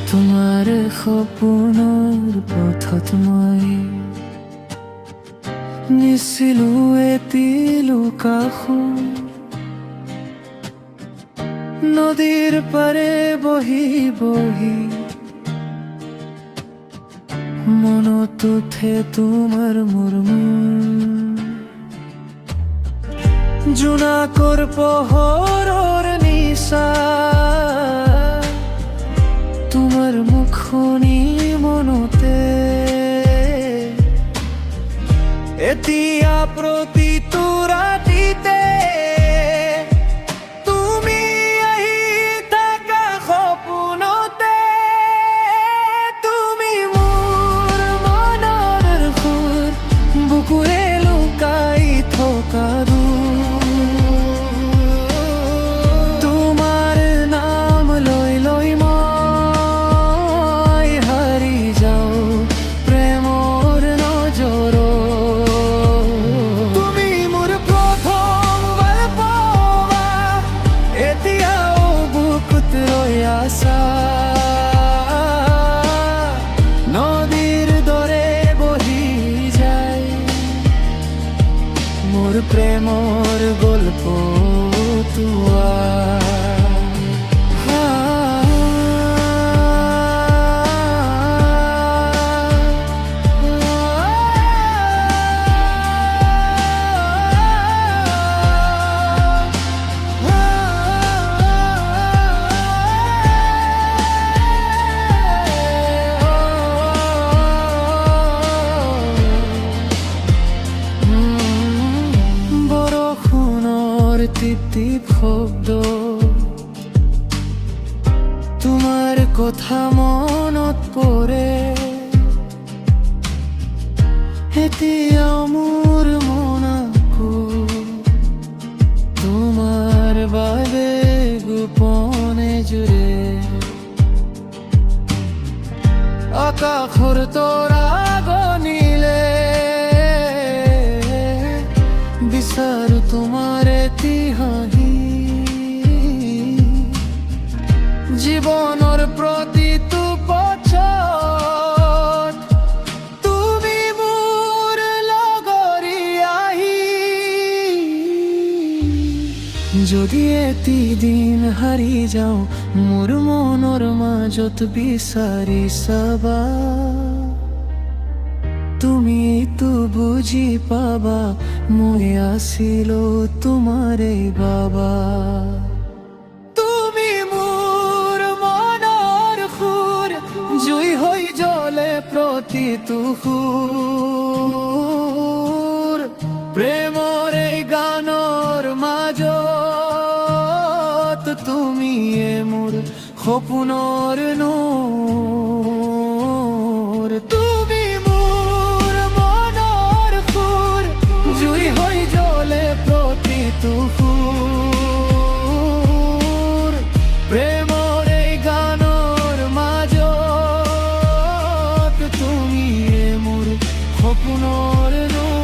তোমাৰ সপোনৰ পথত মই নিছিলো এটি লুকাশ নদীৰ পাৰে বহি বহি মনত উঠে তোমাৰ মুৰমুৰ জোনাকৰ পোহৰৰ নিচা তোমাৰ মুখনি মনতে এতিয়া প্ৰতিটো ৰাতিতে তুমি আহি থাকা সপোনতে তুমি মোৰ মনৰ সুৰ বুকুৰে লুকাই থকা তোমাৰ নাম লৈ লৈ মই হাৰি যাওঁ প্ৰেমৰ নজৰত তুমি মোৰ প্ৰথম ভাল পোৱা এতিয়াও বুকুত ৰৈ আছা নদীৰ দৰে বহি যায় মোৰ প্ৰেমৰ গল্প তোমাৰ টিপ শব্দ তোমাৰ কথা মনত পৰে এতিয়াও মোৰ মন আকৌ তোমাৰ বাবে গোপনে জুৰে আকাশৰ তৰা গনিলে বিচাৰো তোমাৰ এটি হাঁহি জীৱনৰ প্ৰতিটো পথত তুমি মোৰ লগৰী আহি যদি এটি দিন হাৰি যাওঁ মোৰ মনৰ মাজত বিচাৰি চাবা তুমি তো বুজি পাবা মই আছিলো তোমাৰে বাবা তুমি মোৰ মনৰ সুৰ জুই হৈ জ্বলে প্ৰতিটো সুৰ প্ৰেমৰ এই গানৰ মাজত তুমিয়ে মোৰ সপোনৰ নূৰ তুমি মোৰ মনৰ সুৰ জুই হৈ জ্বলে প্ৰতিটো সুৰ প্ৰেমৰ এই গানৰ মাজত তুমিয়ে মোৰ সপোনৰ নূৰ